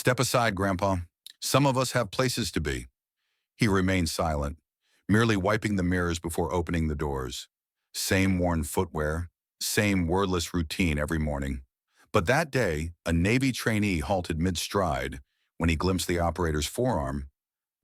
Step aside, Grandpa. Some of us have places to be. He remained silent, merely wiping the mirrors before opening the doors. Same worn footwear, same wordless routine every morning. But that day, a Navy trainee halted mid-stride when he glimpsed the operator's forearm.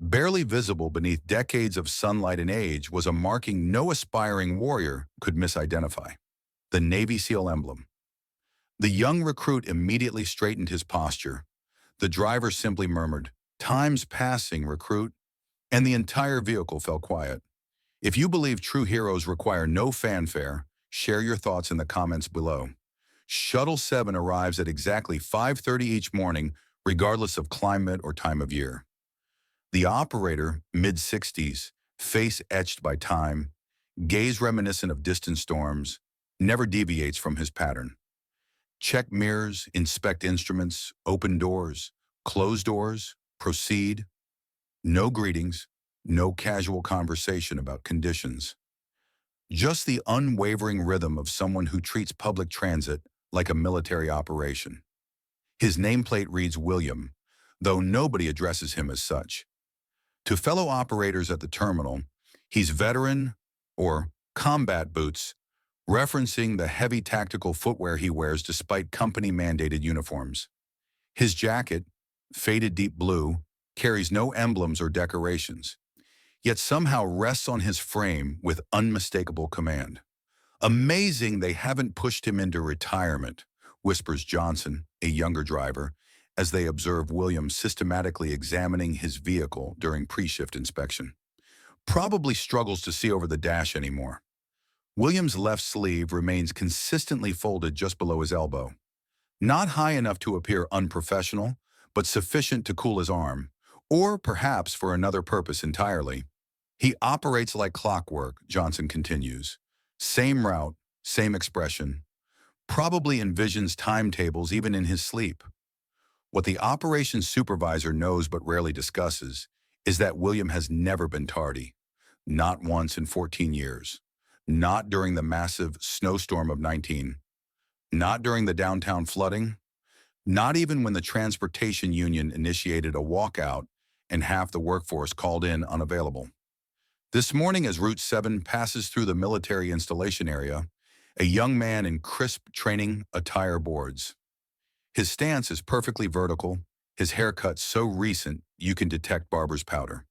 Barely visible beneath decades of sunlight and age was a marking no aspiring warrior could misidentify: the Navy SEAL emblem. The young recruit immediately straightened his posture. The driver simply murmured, "Time's passing, recruit," and the entire vehicle fell quiet. If you believe true heroes require no fanfare, share your thoughts in the comments below. Shuttle 7 arrives at exactly 5:30 each morning, regardless of climate or time of year. The operator, mid-60s, face etched by time, gaze reminiscent of distant storms, never deviates from his pattern. Check mirrors, inspect instruments, open doors, close doors, proceed. No greetings, no casual conversation about conditions. Just the unwavering rhythm of someone who treats public transit like a military operation. His nameplate reads William, though nobody addresses him as such. To fellow operators at the terminal, he's veteran or combat boots, referencing the heavy tactical footwear he wears despite company-mandated uniforms. His jacket, faded deep blue, carries no emblems or decorations, yet somehow rests on his frame with unmistakable command. "Amazing they haven't pushed him into retirement," whispers Johnson, a younger driver, as they observe William systematically examining his vehicle during pre-shift inspection. Probably struggles to see over the dash anymore. William's left sleeve remains consistently folded just below his elbow. Not high enough to appear unprofessional, but sufficient to cool his arm, or perhaps for another purpose entirely. He operates like clockwork, Johnson continues. Same route, same expression. Probably envisions timetables even in his sleep. What the operations supervisor knows but rarely discusses is that William has never been tardy. Not once in 14 years. Not during the massive snowstorm of 19. Not during the downtown flooding. Not even when the transportation union initiated a walkout and half the workforce called in unavailable. This morning, as Route 7 passes through the military installation area, a young man in crisp training attire boards. His stance is perfectly vertical, his haircut so recent you can detect barber's powder.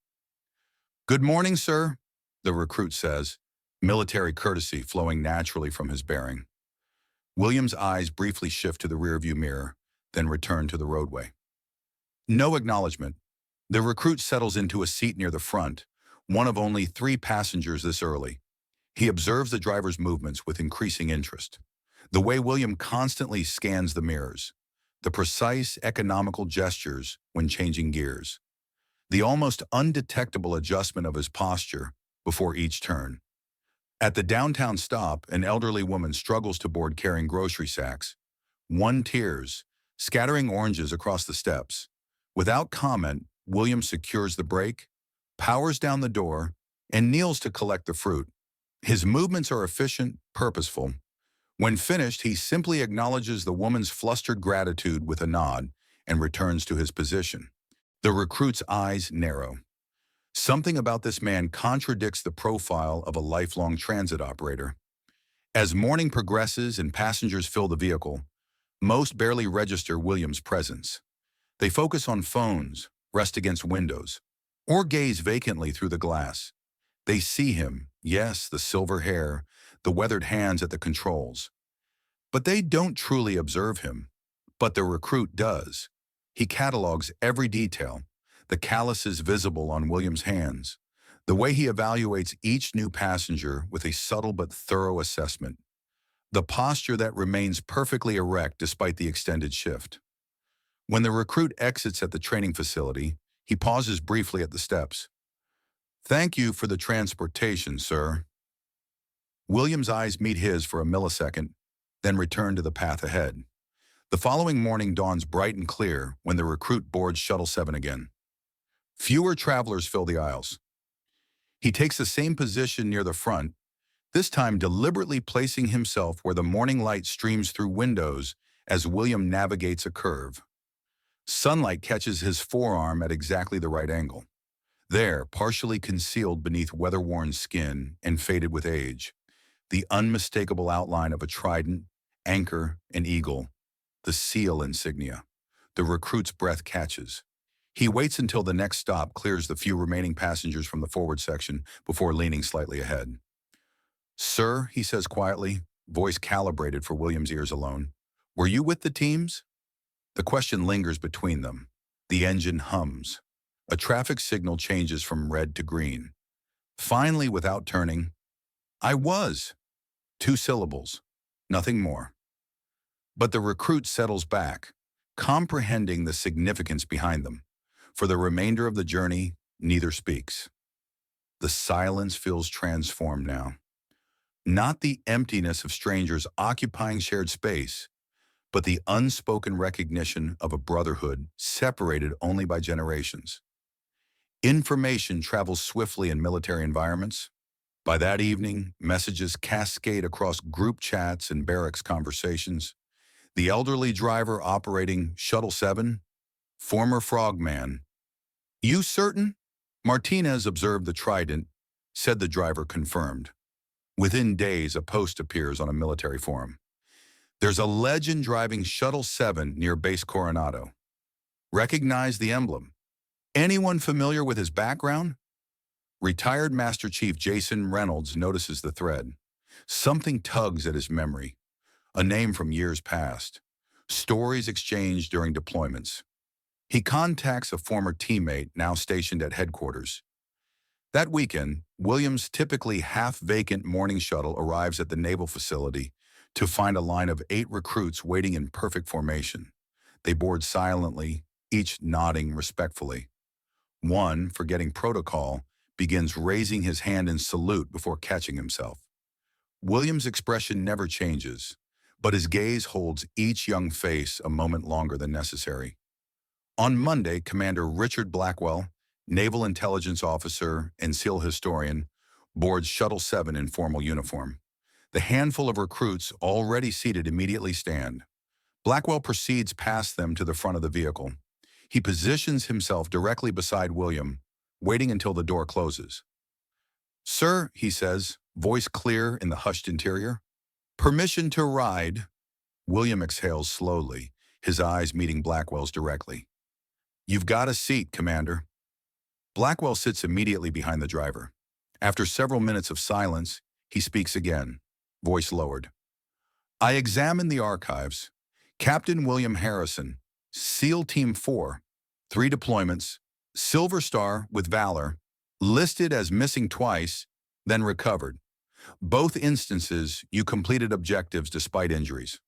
"Good morning, sir," the recruit says, military courtesy flowing naturally from his bearing. William's eyes briefly shift to the rearview mirror, then return to the roadway. No acknowledgement. The recruit settles into a seat near the front, one of only 3 passengers this early. He observes the driver's movements with increasing interest. The way William constantly scans the mirrors, the precise, economical gestures when changing gears, the almost undetectable adjustment of his posture before each turn. At the downtown stop, an elderly woman struggles to board carrying grocery sacks. One tears, scattering oranges across the steps. Without comment, William secures the brake, powers down the door, and kneels to collect the fruit. His movements are efficient, purposeful. When finished, he simply acknowledges the woman's flustered gratitude with a nod and returns to his position. The recruit's eyes narrow. Something about this man contradicts the profile of a lifelong transit operator. As morning progresses and passengers fill the vehicle, most barely register William's presence. They focus on phones, rest against windows, or gaze vacantly through the glass. They see him, yes, the silver hair, the weathered hands at the controls. But they don't truly observe him. But the recruit does. He catalogs every detail, the calluses visible on William's hands, the way he evaluates each new passenger with a subtle but thorough assessment, the posture that remains perfectly erect despite the extended shift. When the recruit exits at the training facility, he pauses briefly at the steps. "Thank you for the transportation, sir." William's eyes meet his for a millisecond, then return to the path ahead. The following morning dawns bright and clear when the recruit boards Shuttle 7 again. Fewer travelers fill the aisles. He takes the same position near the front, this time deliberately placing himself where the morning light streams through windows as William navigates a curve. Sunlight catches his forearm at exactly the right angle. There, partially concealed beneath weather-worn skin and faded with age, the unmistakable outline of a trident, anchor, and eagle, the seal insignia. The recruit's breath catches. He waits until the next stop clears the few remaining passengers from the forward section before leaning slightly ahead. "Sir," he says quietly, voice calibrated for William's ears alone, "were you with the teams?" The question lingers between them. The engine hums. A traffic signal changes from red to green. Finally, without turning, "I was." 2 syllables. Nothing more. But the recruit settles back, comprehending the significance behind them. For the remainder of the journey, neither speaks. The silence feels transformed now. Not the emptiness of strangers occupying shared space, but the unspoken recognition of a brotherhood separated only by generations. Information travels swiftly in military environments. By that evening, messages cascade across group chats and barracks conversations. The elderly driver operating Shuttle 7, former frogman. "You certain?" Martinez observed the trident, said the driver confirmed. Within days, a post appears on a military forum. "There's a legend driving Shuttle 7 near Base Coronado. Recognize the emblem. Anyone familiar with his background?" Retired Master Chief Jason Reynolds notices the thread. Something tugs at his memory. A name from years past. Stories exchanged during deployments. He contacts a former teammate now stationed at headquarters. That weekend, Williams' typically half-vacant morning shuttle arrives at the naval facility to find a line of 8 recruits waiting in perfect formation. They board silently, each nodding respectfully. One, forgetting protocol, begins raising his hand in salute before catching himself. William's expression never changes, but his gaze holds each young face a moment longer than necessary. On Monday, Commander Richard Blackwell, Naval Intelligence Officer and SEAL historian, boards Shuttle 7 in formal uniform. The handful of recruits already seated immediately stand. Blackwell proceeds past them to the front of the vehicle. He positions himself directly beside William, waiting until the door closes. "Sir," he says, voice clear in the hushed interior. "Permission to ride." William exhales slowly, his eyes meeting Blackwell's directly. "You've got a seat, Commander." Blackwell sits immediately behind the driver. After several minutes of silence, he speaks again, voice lowered. "I examined the archives. Captain William Harrison, SEAL Team 4, 3 deployments, Silver Star with Valor, listed as missing twice, then recovered. Both instances, you completed objectives despite injuries."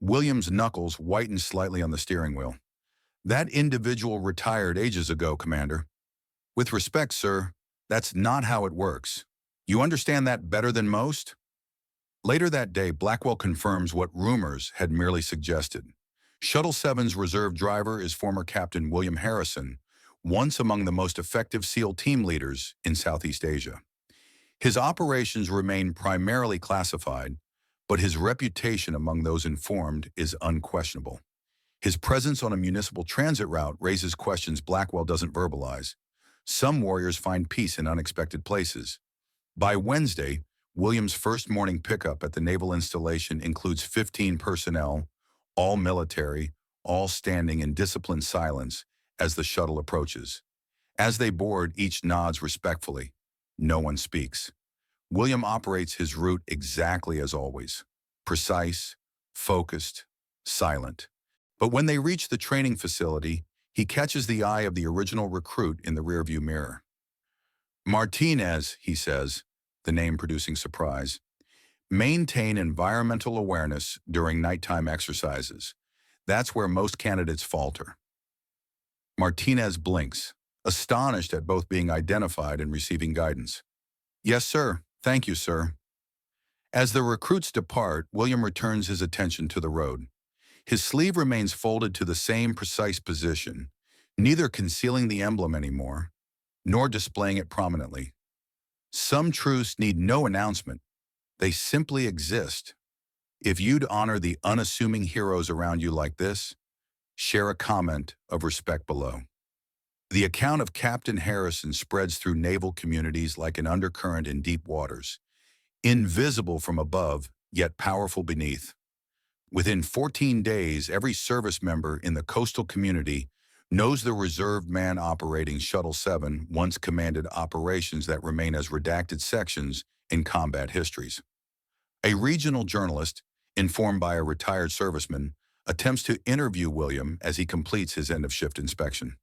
William's knuckles whitened slightly on the steering wheel. "That individual retired ages ago, Commander." "With respect, sir, that's not how it works. You understand that better than most?" Later that day, Blackwell confirms what rumors had merely suggested. Shuttle 7's reserve driver is former Captain William Harrison, once among the most effective SEAL team leaders in Southeast Asia. His operations remain primarily classified, but his reputation among those informed is unquestionable. His presence on a municipal transit route raises questions Blackwell doesn't verbalize. Some warriors find peace in unexpected places. By Wednesday, Williams' first morning pickup at the naval installation includes 15 personnel, all military, all standing in disciplined silence as the shuttle approaches. As they board, each nods respectfully. No one speaks. William operates his route exactly as always. Precise, focused, silent. But when they reach the training facility, he catches the eye of the original recruit in the rearview mirror. "Martinez," he says, the name producing surprise, "maintain environmental awareness during nighttime exercises. That's where most candidates falter." Martinez blinks, astonished at both being identified and receiving guidance. "Yes, sir. Thank you, sir." As the recruits depart, William returns his attention to the road. His sleeve remains folded to the same precise position, neither concealing the emblem anymore, nor displaying it prominently. Some truths need no announcement. They simply exist. If you'd honor the unassuming heroes around you like this, share a comment of respect below. The account of Captain Harrison spreads through naval communities like an undercurrent in deep waters, invisible from above, yet powerful beneath. Within 14 days, every service member in the coastal community knows the reserve man operating Shuttle 7 once commanded operations that remain as redacted sections in combat histories. A regional journalist, informed by a retired serviceman, attempts to interview William as he completes his end-of-shift inspection.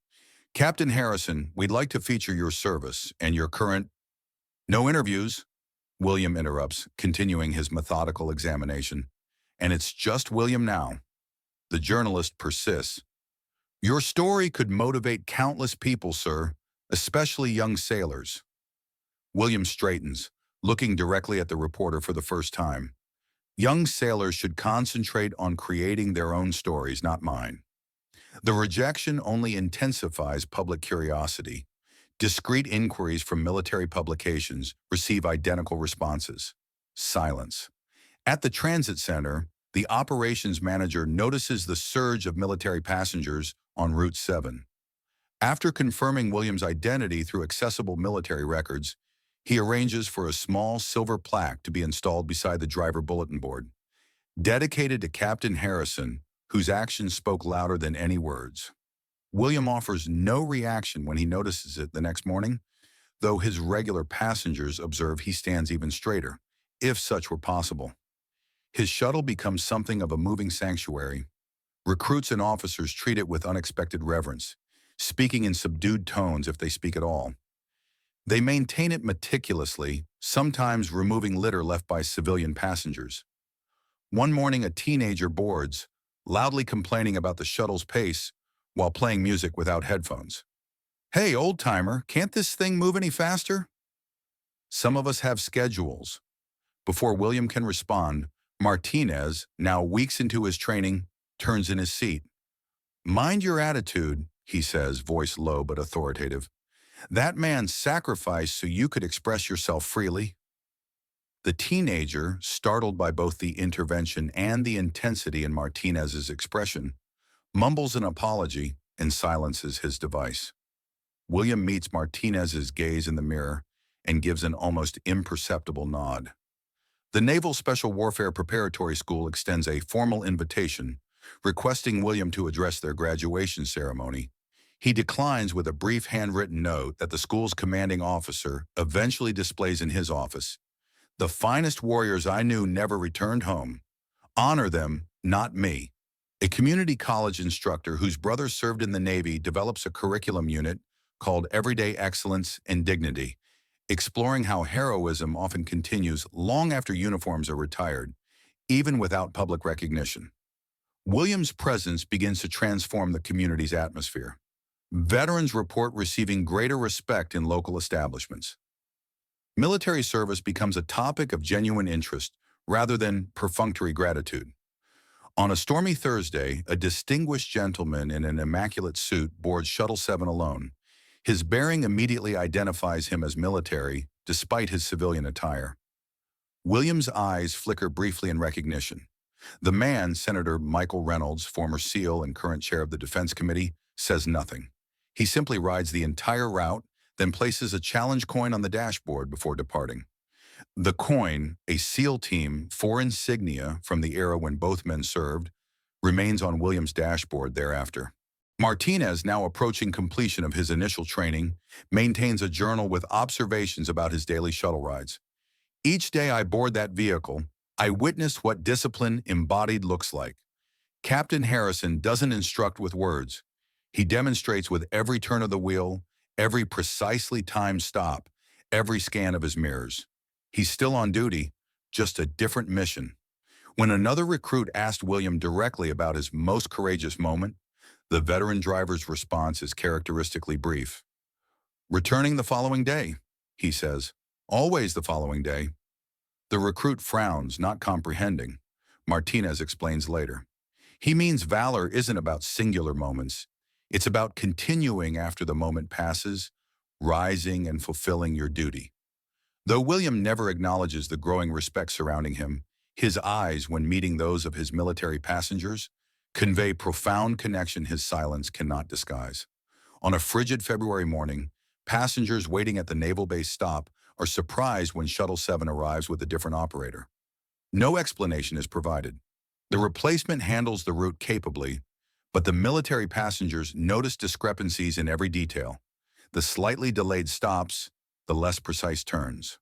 Captain Harrison, we'd like to feature your service and your current... No interviews, William interrupts, continuing his methodical examination. And it's just William now. The journalist persists. Your story could motivate countless people, sir, especially young sailors. William straightens, looking directly at the reporter for the first time. Young sailors should concentrate on creating their own stories, not mine. The rejection only intensifies public curiosity. Discreet inquiries from military publications receive identical responses. Silence. At the transit center, the operations manager notices the surge of military passengers on Route 7. After confirming William's identity through accessible military records, he arranges for a small silver plaque to be installed beside the driver bulletin board, dedicated to Captain Harrison, whose actions spoke louder than any words. William offers no reaction when he notices it the next morning, though his regular passengers observe he stands even straighter, if such were possible. His shuttle becomes something of a moving sanctuary. Recruits and officers treat it with unexpected reverence, speaking in subdued tones if they speak at all. They maintain it meticulously, sometimes removing litter left by civilian passengers. One morning, a teenager boards, loudly complaining about the shuttle's pace while playing music without headphones. Hey, old-timer, can't this thing move any faster? Some of us have schedules. Before William can respond, Martinez, now weeks into his training, turns in his seat. Mind your attitude, he says, voice low but authoritative. That man sacrificed so you could express yourself freely. The teenager, startled by both the intervention and the intensity in Martinez's expression, mumbles an apology and silences his device. William meets Martinez's gaze in the mirror and gives an almost imperceptible nod. The Naval Special Warfare Preparatory School extends a formal invitation, requesting William to address their graduation ceremony. He declines with a brief handwritten note that the school's commanding officer eventually displays in his office. The finest warriors I knew never returned home. Honor them, not me. A community college instructor whose brother served in the Navy develops a curriculum unit called Everyday Excellence and Dignity, exploring how heroism often continues long after uniforms are retired, even without public recognition. William's presence begins to transform the community's atmosphere. Veterans report receiving greater respect in local establishments. Military service becomes a topic of genuine interest rather than perfunctory gratitude. On a stormy Thursday, a distinguished gentleman in an immaculate suit boards Shuttle 7 alone. His bearing immediately identifies him as military, despite his civilian attire. William's eyes flicker briefly in recognition. The man, Senator Michael Reynolds, former SEAL and current chair of the Defense Committee, says nothing. He simply rides the entire route, then places a challenge coin on the dashboard before departing. The coin, a SEAL Team 4 insignia from the era when both men served, remains on William's dashboard thereafter. Martinez, now approaching completion of his initial training, maintains a journal with observations about his daily shuttle rides. Each day I board that vehicle, I witnessed what discipline embodied looks like. Captain Harrison doesn't instruct with words. He demonstrates with every turn of the wheel, every precisely timed stop, every scan of his mirrors. He's still on duty, just a different mission. When another recruit asked William directly about his most courageous moment, the veteran driver's response is characteristically brief. Returning the following day, he says. Always the following day. The recruit frowns, not comprehending. Martinez explains later. He means valor isn't about singular moments. It's about continuing after the moment passes, rising and fulfilling your duty. Though William never acknowledges the growing respect surrounding him, his eyes, when meeting those of his military passengers, convey profound connection his silence cannot disguise. On a frigid February morning, passengers waiting at the naval base stop are surprised when Shuttle 7 arrives with a different operator. No explanation is provided. The replacement handles the route capably, but the military passengers notice discrepancies in every detail: the slightly delayed stops, the less precise turns.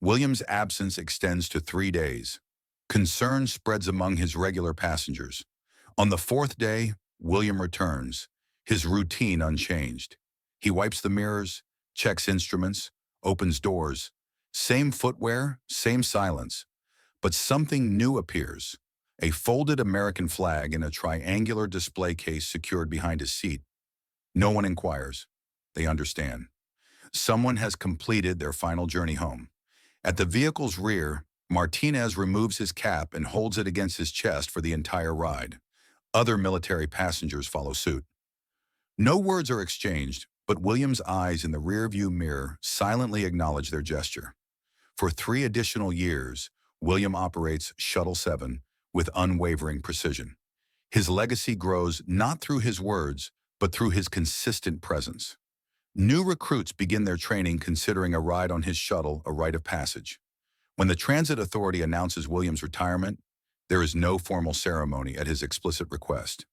William's absence extends to 3 days. Concern spreads among his regular passengers. On the fourth day, William returns, his routine unchanged. He wipes the mirrors, checks instruments, opens doors. Same footwear, same silence. But something new appears: a folded American flag in a triangular display case secured behind his seat. No one inquires. They understand. Someone has completed their final journey home. At the vehicle's rear, Martinez removes his cap and holds it against his chest for the entire ride. Other military passengers follow suit. No words are exchanged, but William's eyes in the rearview mirror silently acknowledge their gesture. For 3 additional years, William operates Shuttle 7 with unwavering precision. His legacy grows not through his words, but through his consistent presence. New recruits begin their training considering a ride on his shuttle a rite of passage. When the Transit Authority announces William's retirement, there is no formal ceremony at his explicit request.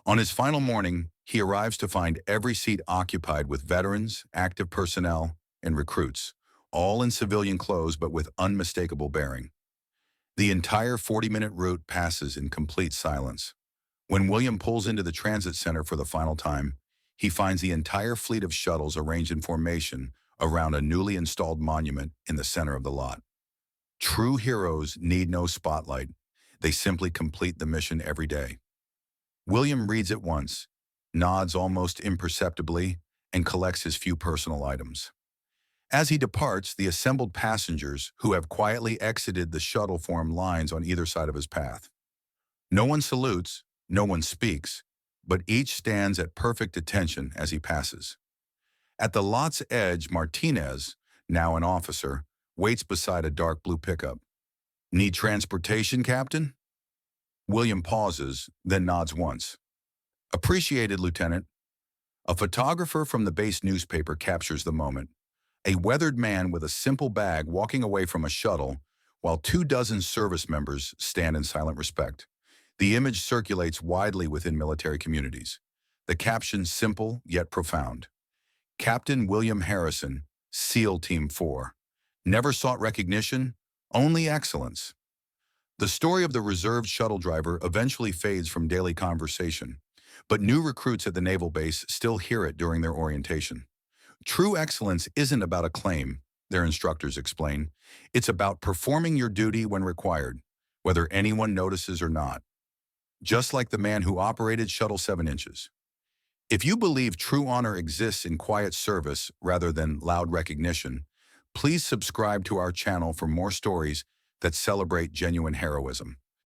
On his final morning, he arrives to find every seat occupied with veterans, active personnel, and recruits, all in civilian clothes but with unmistakable bearing. The entire 40-minute route passes in complete silence. When William pulls into the transit center for the final time, he finds the entire fleet of shuttles arranged in formation around a newly installed monument in the center of the lot. True heroes need no spotlight. They simply complete the mission every day. William reads it once, nods almost imperceptibly, and collects his few personal items. As he departs, the assembled passengers who have quietly exited the shuttle form lines on either side of his path. No one salutes, no one speaks, but each stands at perfect attention as he passes. At the lot's edge, Martinez, now an officer, waits beside a dark blue pickup. "Need transportation, Captain?" William pauses, then nods once. "Appreciated, Lieutenant." A photographer from the base newspaper captures the moment. A weathered man with a simple bag walking away from a shuttle, while 24 service members stand in silent respect. The image circulates widely within military communities. The caption simple yet profound: "Captain William Harrison, SEAL Team 4. Never sought recognition, only excellence." The story of the reserved shuttle driver eventually fades from daily conversation, but new recruits at the naval base still hear it during their orientation. True excellence isn't about acclaim, their instructors explain. It's about performing your duty when required, whether anyone notices or not. Just like the man who operated Shuttle 7 inches. If you believe true honor exists in quiet service rather than loud recognition, please subscribe to our channel for more stories that celebrate genuine heroism.